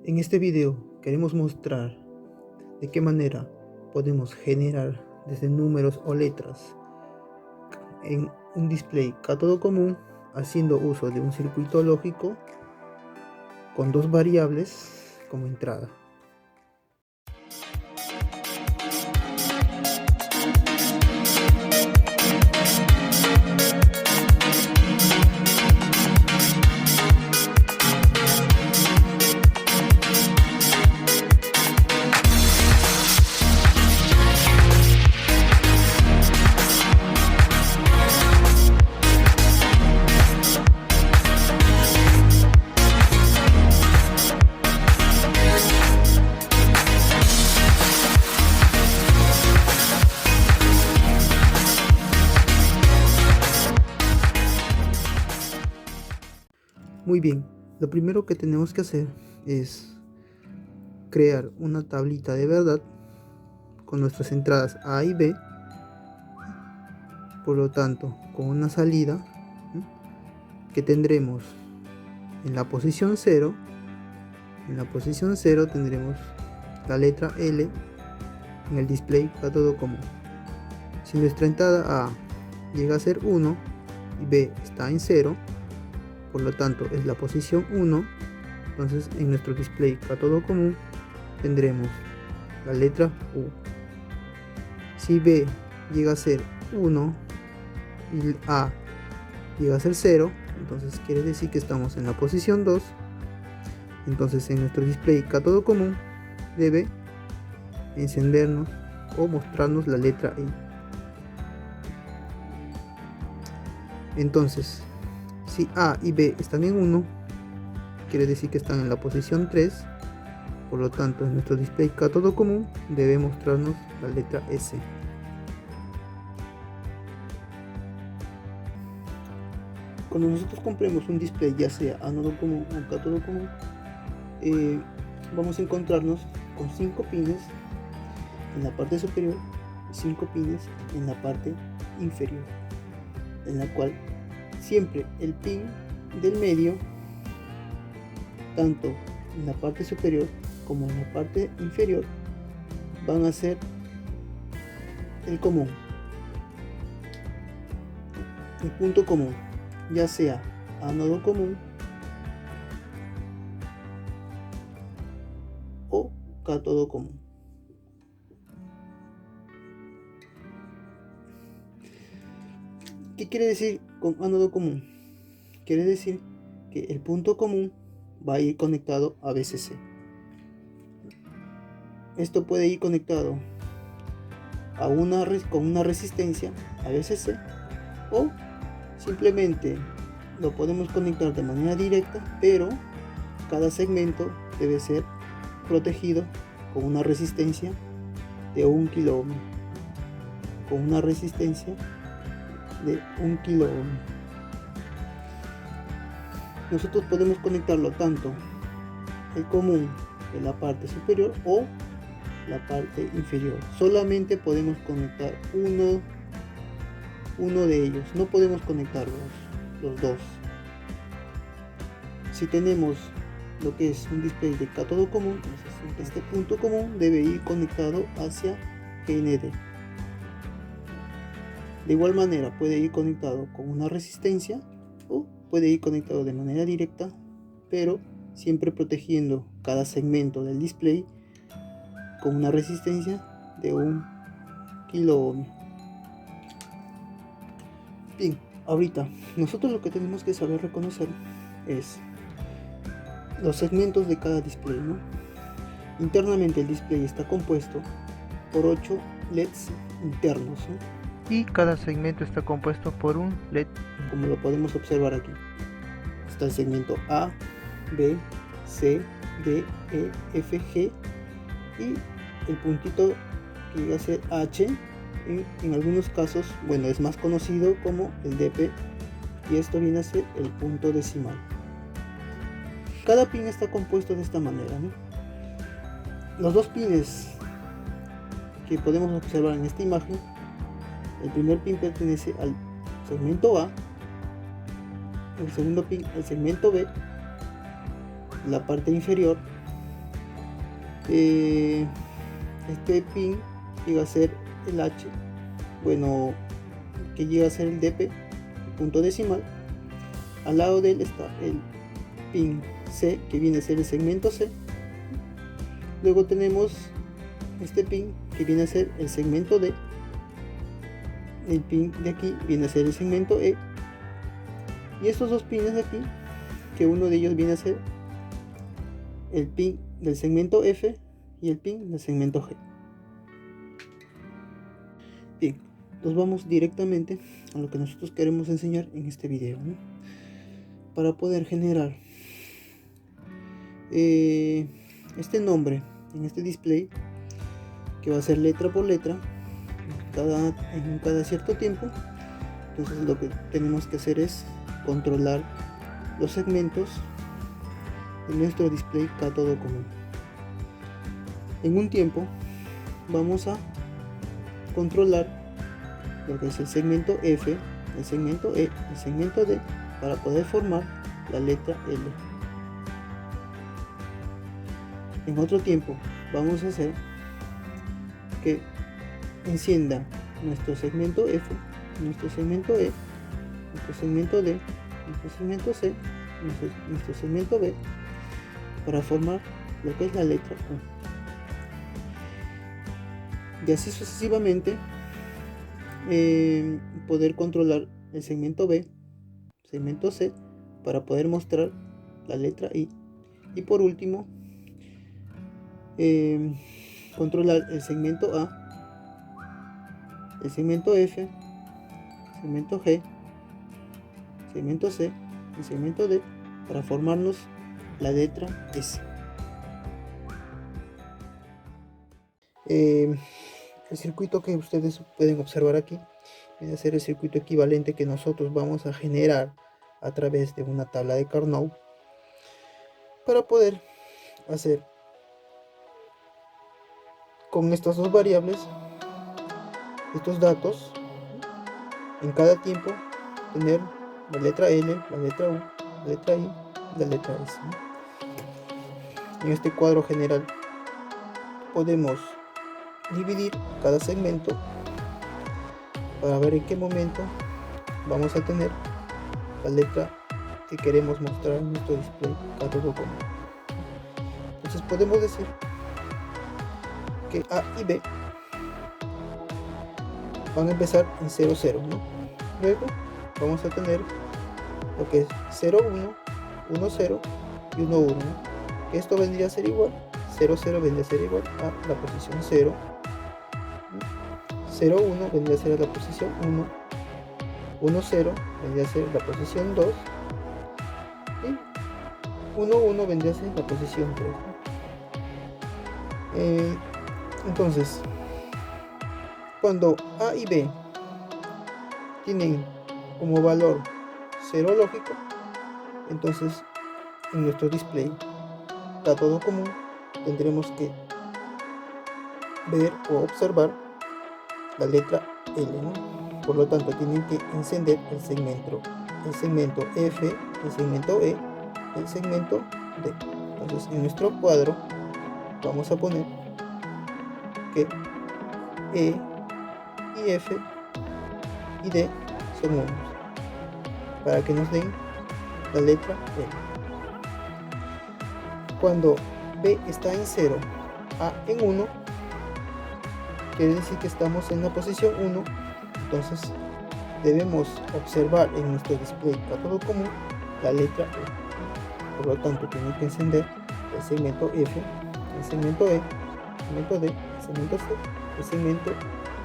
En este video queremos mostrar de qué manera podemos generar desde números o letras en un display cátodo común haciendo uso de un circuito lógico con dos variables como entrada. Muy bien, lo primero que tenemos que hacer es crear una tablita de verdad con nuestras entradas A y B, por lo tanto con una salida que tendremos en la posición 0. En la posición 0 tendremos la letra L en el display cátodo común. Si nuestra entrada A llega a ser 1 y B está en 0, por lo tanto es la posición 1, entonces en nuestro display cátodo común tendremos la letra U. Si B llega a ser 1 y A llega a ser 0, entonces quiere decir que estamos en la posición 2. Entonces en nuestro display cátodo común debe encendernos o mostrarnos la letra I. Entonces si A y B están en 1, quiere decir que están en la posición 3. Por lo tanto, en nuestro display cátodo común debe mostrarnos la letra S. Cuando nosotros compremos un display, ya sea ánodo común o cátodo común, vamos a encontrarnos con 5 pines en la parte superior y 5 pines en la parte inferior, en la cual siempre el pin del medio, tanto en la parte superior como en la parte inferior, van a ser el común, el punto común, ya sea ánodo común o cátodo común. ¿Qué quiere decir con ánodo común? Quiere decir que el punto común va a ir conectado a VCC. Esto puede ir conectado a con una resistencia a VCC, o simplemente lo podemos conectar de manera directa, pero cada segmento debe ser protegido con una resistencia de 1 kilo ohm. Con una resistencia de 1 kilo ohm. Nosotros podemos conectarlo tanto el común de la parte superior o la parte inferior. Solamente podemos conectar uno de ellos, no podemos conectar los dos. Si tenemos lo que es un display de cátodo común, entonces este punto común debe ir conectado hacia GND. De igual manera puede ir conectado con una resistencia o puede ir conectado de manera directa, pero siempre protegiendo cada segmento del display con una resistencia de 1 kilo ohm. Bien, ahorita nosotros lo que tenemos que saber reconocer es los segmentos de cada display, ¿no? Internamente el display está compuesto por 8 LEDs internos, ¿no? Y cada segmento está compuesto por un LED, como lo podemos observar aquí. Está el segmento A, B, C, D, E, F, G y el puntito que llega a ser H, en algunos casos, bueno, es más conocido como el DP, y esto viene a ser el punto decimal. Cada pin está compuesto de esta manera, ¿no? Los dos pines que podemos observar en esta imagen, el primer pin pertenece al segmento A, el segundo pin al segmento B, la parte inferior este pin llega a ser el H, bueno, que llega a ser el DP, el punto decimal. Al lado de él está el pin C, que viene a ser el segmento C. Luego tenemos este pin que viene a ser el segmento D. El pin de aquí viene a ser el segmento E. Y estos dos pines de aquí, que uno de ellos viene a ser el pin del segmento F y el pin del segmento G. Bien, nos vamos directamente a lo que nosotros queremos enseñar en este video, ¿no? Para poder generar este nombre en este display, que va a ser letra por letra en cada cierto tiempo. Entonces lo que tenemos que hacer es controlar los segmentos de nuestro display cátodo común. En un tiempo vamos a controlar lo que es el segmento F, el segmento E, el segmento D, para poder formar la letra L. En otro tiempo vamos a hacer que encienda nuestro segmento F, nuestro segmento E, nuestro segmento D, nuestro segmento C, nuestro segmento B, para formar lo que es la letra U. Y así sucesivamente, poder controlar el segmento B, segmento C, para poder mostrar la letra I. Y por último, controlar el segmento A, el segmento F, segmento G, segmento C y segmento D, para formarnos la letra S. El circuito que ustedes pueden observar aquí viene a ser el circuito equivalente que nosotros vamos a generar a través de una tabla de Carnot para poder hacer con estas dos variables estos datos en cada tiempo, tener la letra L, la letra U, la letra I y la letra S. En este cuadro general podemos dividir cada segmento para ver en qué momento vamos a tener la letra que queremos mostrar en nuestro display cátodo común. Entonces podemos decir que A y B van a empezar en 0, 0, ¿no? Luego vamos a tener lo que es 0, 1, 1, 0 y 1, 1, ¿no? Esto vendría a ser igual, 0, 0 vendría a ser igual a la posición 0, 0, 1 vendría a ser la posición 1, 1, 0 vendría a ser la posición 2 y 1, 1 vendría a ser la posición 3, ¿no? Entonces, cuando A y B tienen como valor 0 lógico, entonces en nuestro display cátodo común tendremos que ver o observar la letra L, ¿no? Por lo tanto tienen que encender el segmento F, el segmento E, el segmento D. Entonces en nuestro cuadro vamos a poner que E y F y D son unos, para que nos den la letra L. Cuando B está en 0, A en 1, quiere decir que estamos en la posición 1. Entonces debemos observar en nuestro display cátodo común la letra E. Por lo tanto tiene que encender el segmento F, el segmento E, el segmento D, el segmento C, el segmento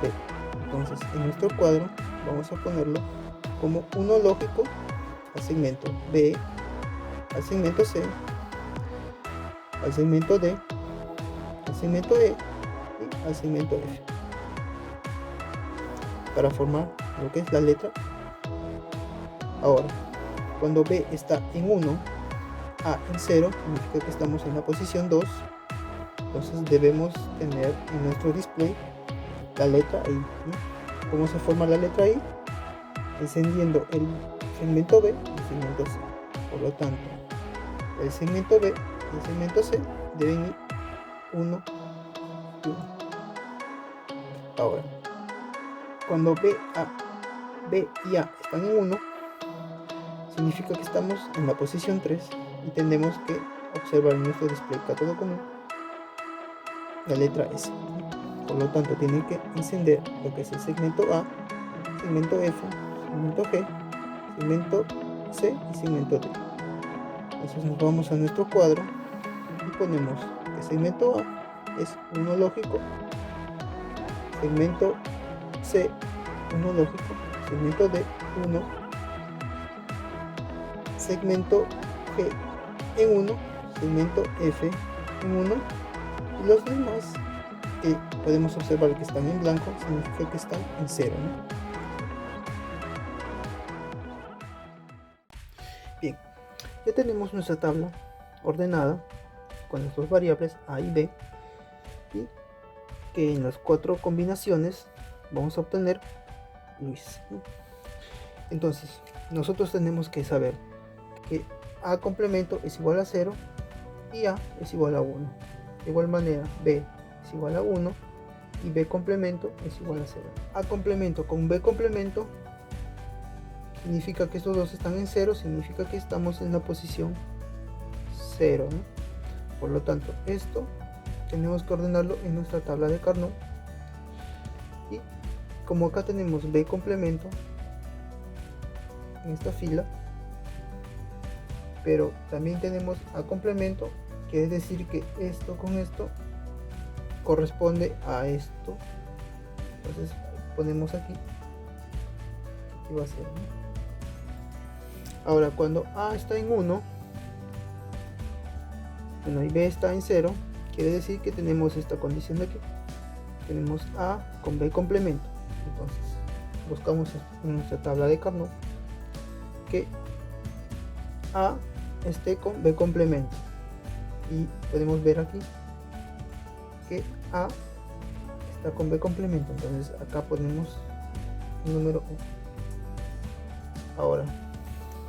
D. Entonces en nuestro cuadro vamos a ponerlo como 1 lógico al segmento B, al segmento C, al segmento D, al segmento E y al segmento F, para formar lo que es la letra. Ahora, cuando B está en 1, A en 0, significa que estamos en la posición 2. Entonces debemos tener en nuestro display la letra I, ¿no? ¿Cómo se forma la letra I? Encendiendo el segmento B y el segmento C. Por lo tanto, el segmento B y el segmento C deben ir 1 y 1. Ahora, cuando B y A están en 1, significa que estamos en la posición 3 y tenemos que observar en nuestro display cátodo común la letra S. Por lo tanto, tiene que encender lo que es el segmento A, segmento F, segmento G, segmento C y segmento D. Entonces nos vamos a nuestro cuadro y ponemos que segmento A es 1 lógico, segmento C 1 lógico, segmento D 1, segmento G en 1, segmento F en 1 y los demás que podemos observar que están en blanco significa que están en 0, ¿no? Bien, ya tenemos nuestra tabla ordenada con las dos variables A y B y que en las 4 combinaciones vamos a obtener Luis, ¿no? Entonces nosotros tenemos que saber que A complemento es igual a 0 y A es igual a 1. De igual manera B es igual a 1 y B complemento es igual a 0. A complemento con B complemento significa que estos dos están en 0, significa que estamos en la posición 0, ¿no? Por lo tanto, esto tenemos que ordenarlo en nuestra tabla de Carnot. Y como acá tenemos B complemento en esta fila, pero también tenemos A complemento, quiere decir que esto con esto corresponde a esto. Entonces ponemos aquí va a ser, ¿no? Ahora cuando A está en 1, bueno, y B está en 0, quiere decir que tenemos esta condición de aquí, tenemos A con B complemento. Entonces buscamos en nuestra tabla de Carnot que A esté con B complemento y podemos ver aquí que A está con B complemento, entonces acá ponemos el número 1. Ahora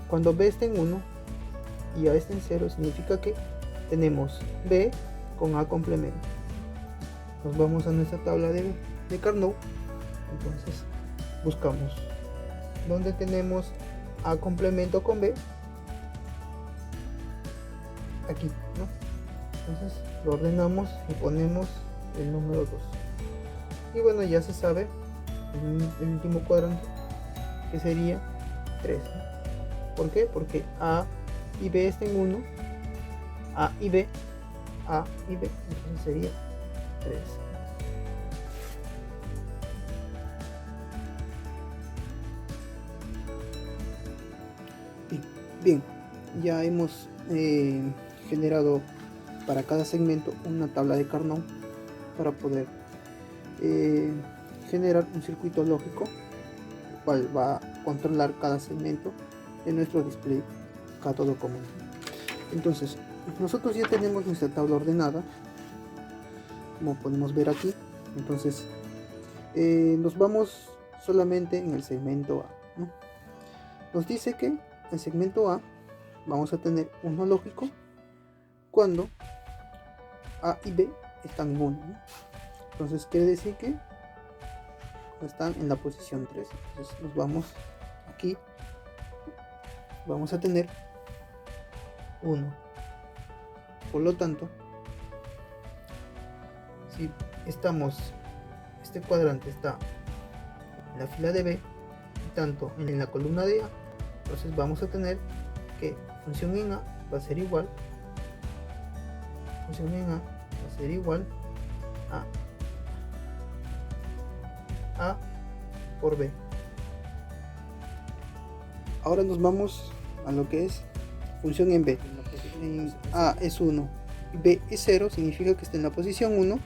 cuando B está en 1 y A está en 0 significa que tenemos B con A complemento. Nos vamos a nuestra tabla de Carnot, entonces buscamos donde tenemos A complemento con B, aquí, ¿no? Entonces lo ordenamos y ponemos el número 2 y bueno, ya se sabe el último cuadrante que sería 3, ¿no? ¿Por qué? Porque A y B están en 1, A y B, entonces sería 3. Bien, ya hemos generado para cada segmento una tabla de Carnot para poder generar un circuito lógico, el cual va a controlar cada segmento de nuestro display cátodo común. Entonces nosotros ya tenemos nuestra tabla ordenada, como podemos ver aquí. Entonces nos vamos solamente en el segmento A, ¿no? Nos dice que el segmento A vamos a tener 1 lógico cuando A y B están en 1, ¿no? Entonces quiere decir que están en la posición 3. Entonces nos vamos aquí, vamos a tener 1. Por lo tanto, si este cuadrante está en la fila de B y tanto en la columna de A, entonces vamos a tener que función en A va a ser igual, a por B. Ahora nos vamos a lo que es función en B. En A es 1 y B es 0, significa que está en la posición 1.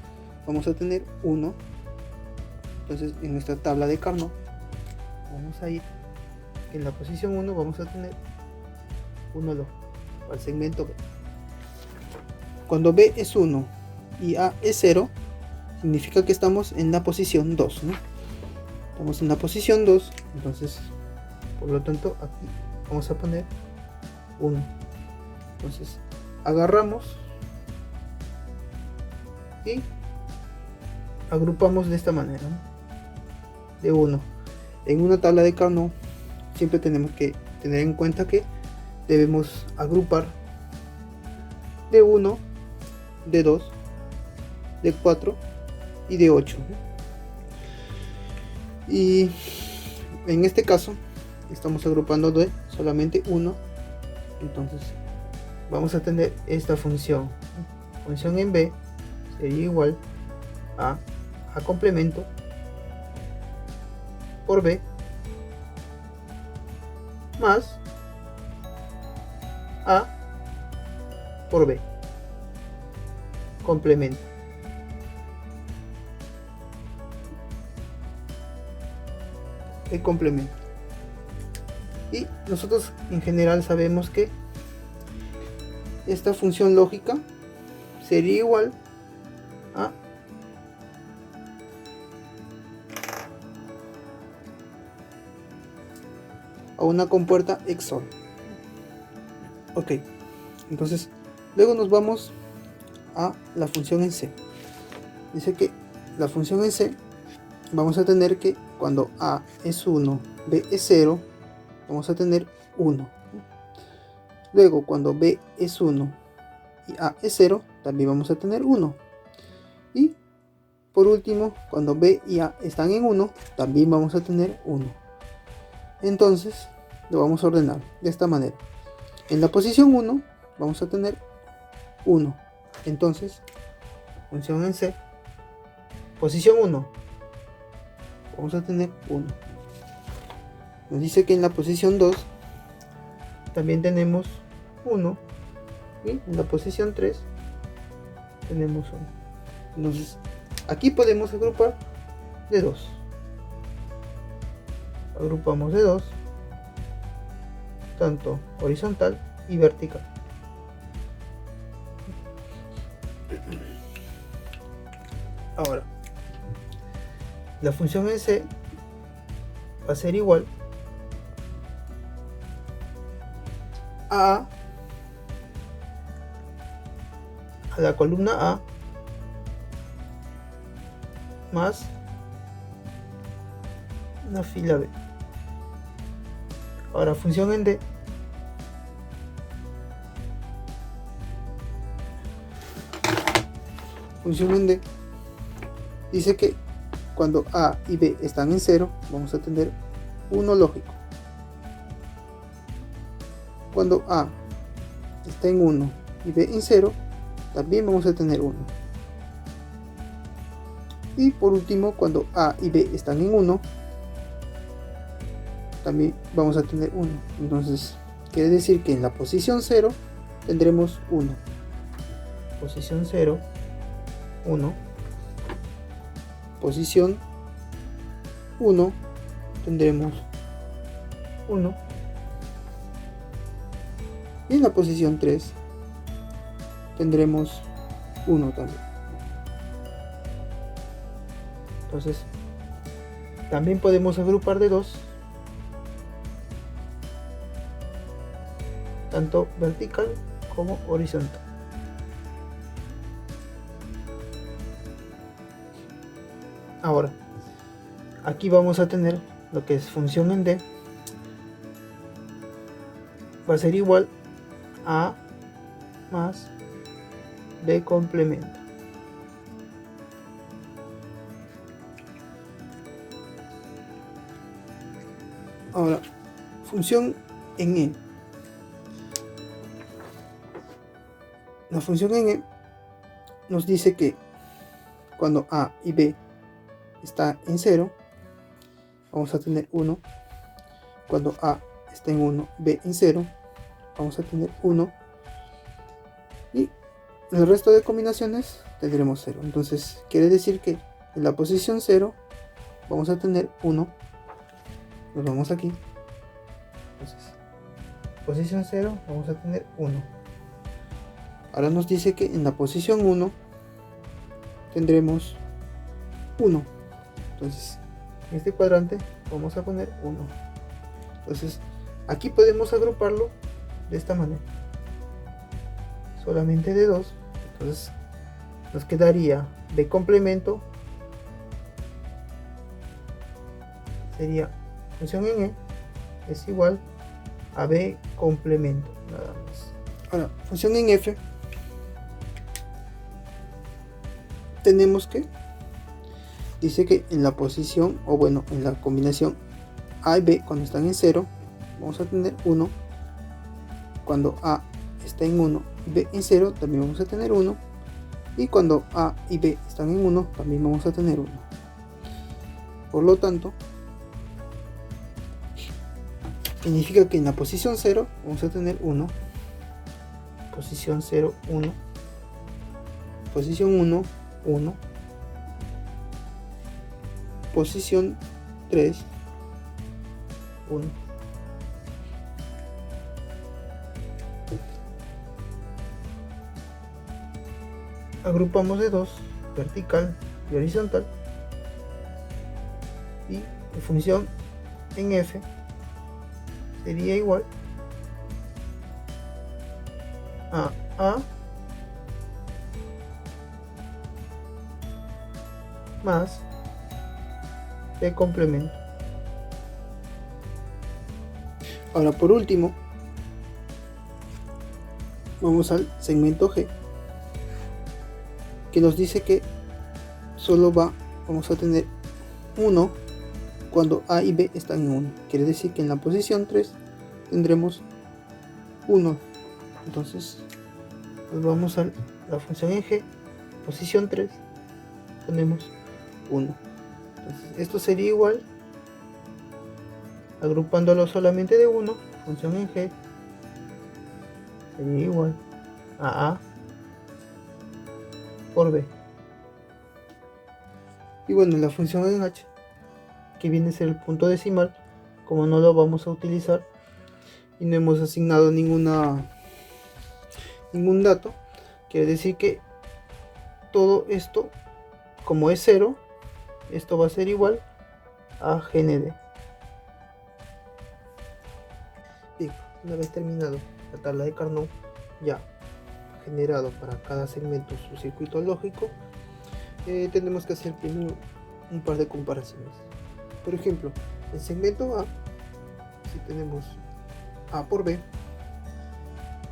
Vamos a tener 1. Entonces en nuestra tabla de Carnot vamos a ir que en la posición 1 vamos a tener 1 lógico al segmento B. Cuando B es 1 y A es 0, significa que estamos en la posición 2, ¿no? Estamos en la posición 2, entonces por lo tanto aquí vamos a poner 1. Entonces agarramos y agrupamos de esta manera, ¿no? De 1. En una tabla de Carnot siempre tenemos que tener en cuenta que debemos agrupar de 1, de 2, de 4 y de 8. Y en este caso estamos agrupando de solamente 1. Entonces vamos a tener esta función. Función en B sería igual a complemento por B más A por B complemento. El complemento. Y nosotros en general sabemos que esta función lógica sería igual a una compuerta XOR. Ok, entonces luego nos vamos a la función en C. Dice que la función en C vamos a tener que cuando A es 1, B es 0, vamos a tener 1. Luego cuando B es 1 y A es 0, también vamos a tener 1. Y por último, cuando B y A están en 1, también vamos a tener 1. Entonces lo vamos a ordenar de esta manera. En la posición 1 vamos a tener 1. Entonces, función en C, posición 1, vamos a tener 1. Nos dice que en la posición 2 también tenemos 1. Y en la posición 3 tenemos 1. Entonces, aquí podemos agrupar de 2. Agrupamos de 2, tanto horizontal y vertical. Ahora, la función en C va a ser igual a la columna A más una fila B. Ahora, función en D dice que cuando A y B están en 0 vamos a tener 1 lógico. Cuando A está en 1 y B en 0 también vamos a tener 1. Y por último, cuando A y B están en 1 también vamos a tener 1. Entonces quiere decir que en la posición 0 tendremos 1. Posición 0, 1. Posición 1 tendremos 1. Y en la posición 3 tendremos 1 también. Entonces también podemos agrupar de 2, tanto vertical como horizontal. Ahora, aquí vamos a tener lo que es función en D, va a ser igual a más B complemento. Ahora, función en E. La función en E nos dice que cuando A y B está en 0 vamos a tener 1. Cuando A está en 1, B en 0, vamos a tener 1. Y el resto de combinaciones tendremos 0. Entonces quiere decir que en la posición 0 vamos a tener 1. Nos vamos aquí. Entonces, posición 0 vamos a tener 1. Ahora nos dice que en la posición 1 tendremos 1. Entonces, en este cuadrante vamos a poner 1. Entonces, aquí podemos agruparlo de esta manera. Solamente de 2. Entonces, nos quedaría B complemento, sería función en E es igual a B complemento, nada más. Ahora, función en F, tenemos que, dice que en la posición, o bueno, en la combinación A y B, cuando están en 0, vamos a tener 1. Cuando A está en 1 y B en 0, también vamos a tener 1. Y cuando A y B están en 1, también vamos a tener 1. Por lo tanto, significa que en la posición 0 vamos a tener 1. Posición 0, 1. Posición 1, 1. Posición 3, 1. Agrupamos de 2, vertical y horizontal, y la función en F sería igual a A más B complemento. Ahora, por último, vamos al segmento G, que nos dice que solo vamos a tener 1 cuando A y B están en 1. Quiere decir que en la posición 3 tendremos 1. Entonces nos vamos a la función en G, posición 3, tenemos 1. Entonces esto sería igual, agrupándolo solamente de 1, función en G sería igual a A por B. Y bueno, la función en H, que viene a ser el punto decimal, como no lo vamos a utilizar y no hemos asignado ningún dato, quiere decir que todo esto, como es 0, esto va a ser igual a GND. Bien, una vez terminado la tabla de Carnot, ya generado para cada segmento su circuito lógico, tenemos que hacer primero un par de comparaciones. Por ejemplo, el segmento A, si tenemos A por B,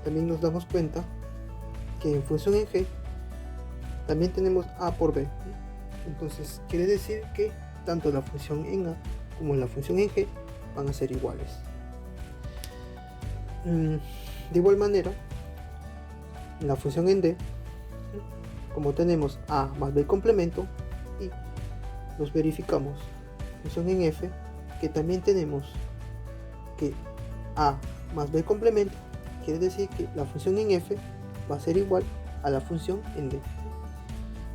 también nos damos cuenta que en función en G también tenemos A por B. Entonces quiere decir que tanto la función en A como la función en G van a ser iguales. De igual manera, en la función en D, como tenemos A más B complemento, y nos verificamos función en F, que también tenemos que A más B complemento, quiere decir que la función en F va a ser igual a la función en D.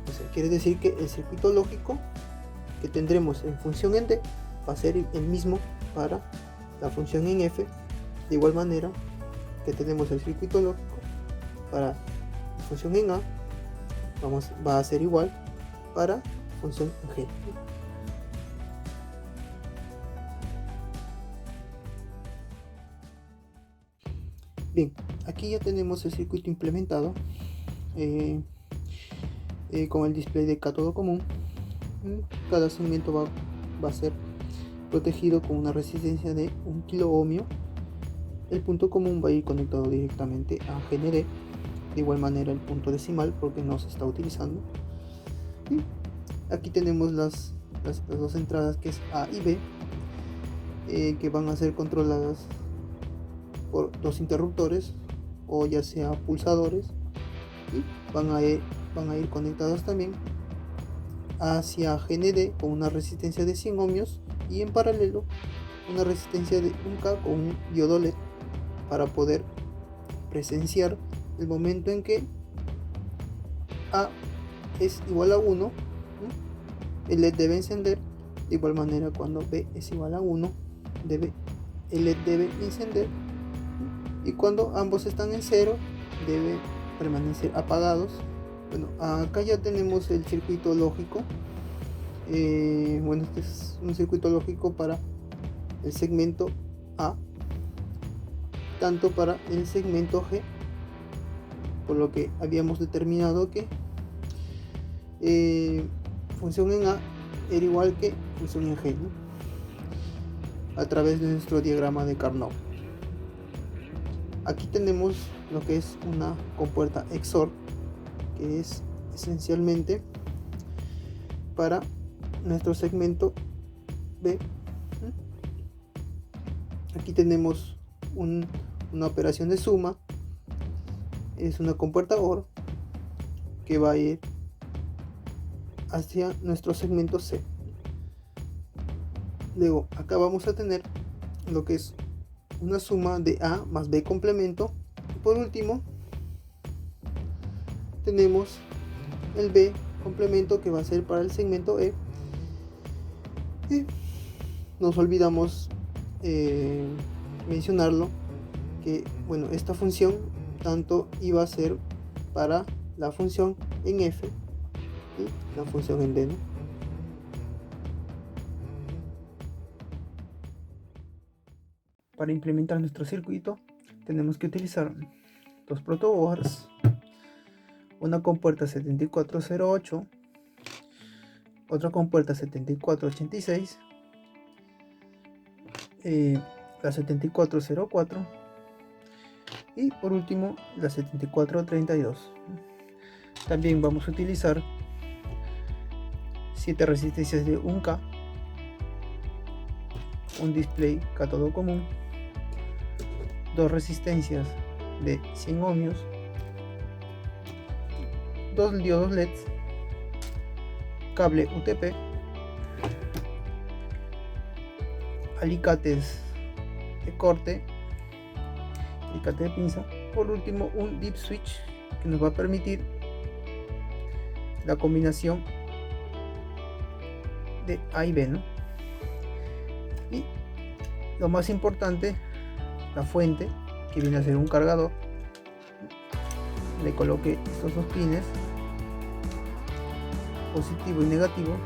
O sea, quiere decir que el circuito lógico que tendremos en función en D va a ser el mismo para la función en F, de igual manera que tenemos el circuito lógico para la función en A, va a ser igual para la función en G. Bien, aquí ya tenemos el circuito implementado con el display de cátodo común. Cada segmento va a ser protegido con una resistencia de 1 kilo ohmio. El punto común va a ir conectado directamente a GND, de igual manera el punto decimal porque no se está utilizando. Y aquí tenemos las dos entradas, que es A y B, que van a ser controladas por dos interruptores o ya sea pulsadores, y van a ir conectados también hacia GND con una resistencia de 100 ohmios y en paralelo una resistencia de 1K con un diodo LED para poder presenciar el momento en que A es igual a 1, el LED debe encender. De igual manera, cuando B es igual a 1, el LED debe encender, y cuando ambos están en 0 debe permanecer apagados. Bueno, acá ya tenemos el circuito lógico. Bueno, este es un circuito lógico para el segmento A, tanto para el segmento G, por lo que habíamos determinado que función en A era igual que función en G, ¿no? A través de nuestro diagrama de Carnot. Aquí tenemos lo que es una compuerta XOR, que es esencialmente para nuestro segmento B. Aquí tenemos una operación de suma, es una compuerta OR que va a ir hacia nuestro segmento C. Luego acá vamos a tener lo que es una suma de A más B complemento. Y por último tenemos el B complemento, que va a ser para el segmento E. Y nos olvidamos mencionarlo, que bueno, esta función tanto iba a ser para la función en F y la función en D, ¿no? Para implementar nuestro circuito tenemos que utilizar dos protoboards, una compuerta 7408, otra compuerta 7486, la 7404 y por último la 7432. También vamos a utilizar 7 resistencias de 1K, un display cátodo común, 2 resistencias de 100 ohmios, 2 diodos LEDs, cable UTP, alicates de corte, alicate de pinza, por último un dip switch que nos va a permitir la combinación de A y B, ¿no? Y lo más importante, la fuente, que viene a ser un cargador. Le coloqué estos dos pines, positivo y negativo,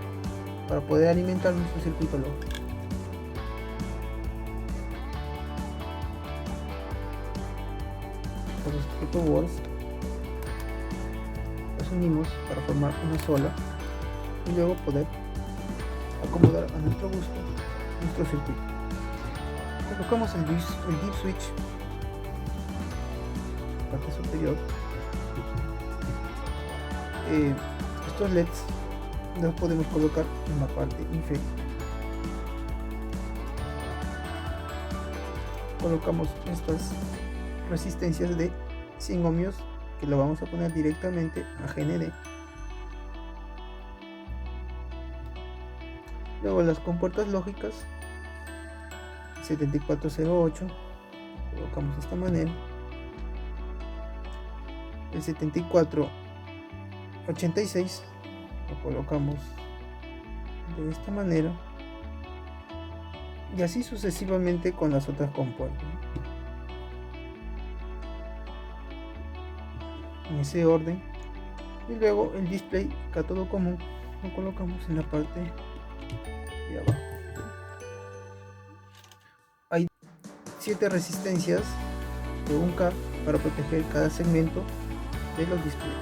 para poder alimentar nuestro circuito lógico. Los protoboards los unimos para formar una sola y luego poder acomodar a nuestro gusto nuestro circuito. Colocamos el dip switch en la parte superior. Estos LEDs los podemos colocar en la parte inferior. Colocamos estas resistencias de 100 ohmios que lo vamos a poner directamente a GND. Luego las compuertas lógicas 7408 colocamos de esta manera, el 7486 lo colocamos de esta manera y así sucesivamente con las otras compuertas, en ese orden. Y luego el display cátodo común lo colocamos en la parte de abajo. Hay 7 resistencias de 1K para proteger cada segmento de los displays.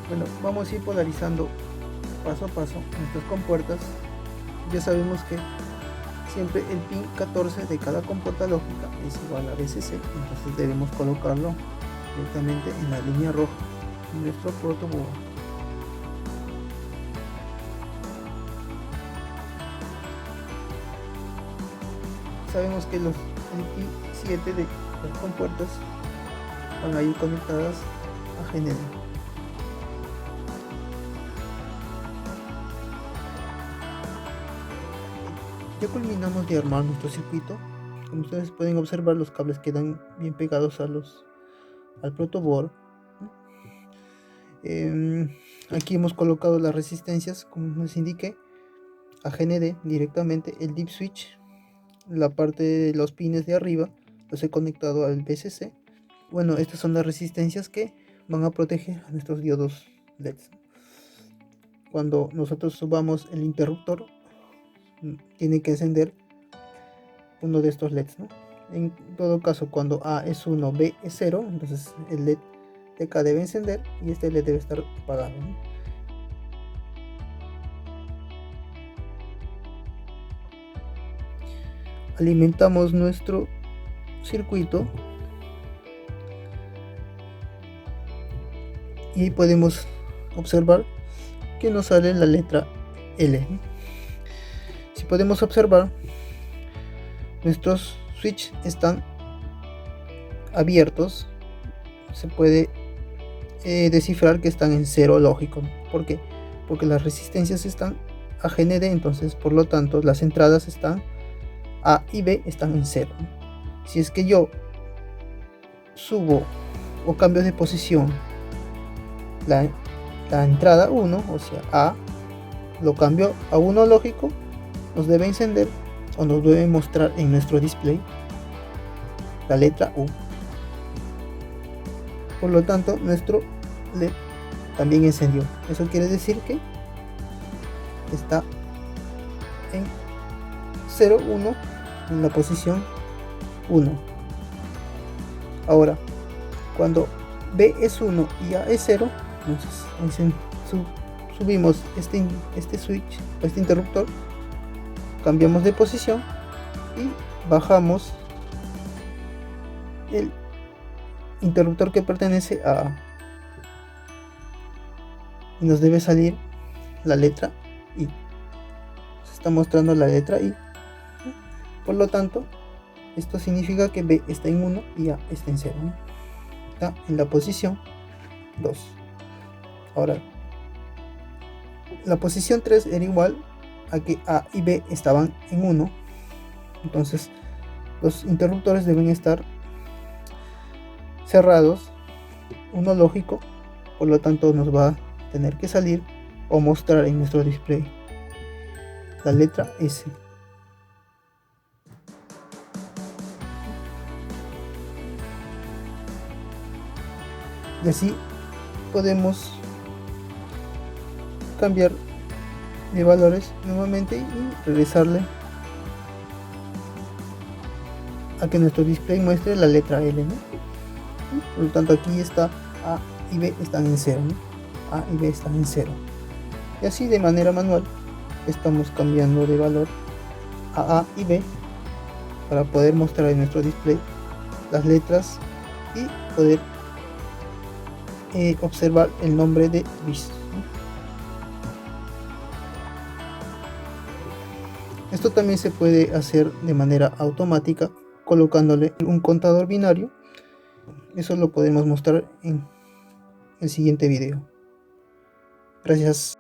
Bueno, vamos a ir polarizando paso a paso nuestras compuertas. Ya sabemos que siempre el pin 14 de cada compuerta lógica es igual a VCC, entonces debemos colocarlo directamente en la línea roja de nuestro protoboard. Sabemos que los LP7 de las compuertas van a ir conectadas a GND. Ya culminamos de armar nuestro circuito. Como ustedes pueden observar, los cables quedan bien pegados al protoboard. Aquí hemos colocado las resistencias, como les indiqué, a GND directamente. El dip switch, la parte de los pines de arriba, los he conectado al VCC. Bueno, estas son las resistencias que van a proteger a nuestros diodos LEDs. Cuando nosotros subamos el interruptor, tiene que encender uno de estos LEDs, ¿no? En todo caso, cuando A es 1, B es 0, entonces el LED de acá debe encender y este LED debe estar apagado, ¿no? alimentamos nuestro circuito y podemos observar que nos sale la letra L. Si podemos observar, nuestros switch están abiertos. Se puede descifrar que están en cero lógico. ¿Por qué? Porque las resistencias están a GND, entonces por lo tanto las entradas están A y B están en cero. Si es que yo subo o cambio de posición la entrada 1, o sea A, lo cambio a 1 lógico, nos debe encender o nos debe mostrar en nuestro display la letra U. Por lo tanto, nuestro LED también encendió. Eso quiere decir que está en 0, 1, en la posición 1. Ahora, cuando B es 1 y A es 0, entonces subimos este switch o este interruptor, cambiamos de posición y bajamos el interruptor que pertenece a A, y nos debe salir la letra I. Se está mostrando la letra I. Por lo tanto, esto significa que B está en 1 y A está en 0. Está en la posición 2. Ahora, la posición 3 era igual a que A y B estaban en 1. Entonces, los interruptores deben estar cerrados, uno lógico. Por lo tanto, nos va a tener que salir o mostrar en nuestro display la letra S. Y así podemos cambiar de valores nuevamente y regresarle a que nuestro display muestre la letra L, ¿no? Por lo tanto, aquí está A y B están en 0, ¿no? A y B están en 0. Y así de manera manual estamos cambiando de valor a A y B para poder mostrar en nuestro display las letras y poder observar el nombre de BIS, ¿no? Esto también se puede hacer de manera automática colocándole un contador binario. Eso lo podemos mostrar en el siguiente video. Gracias.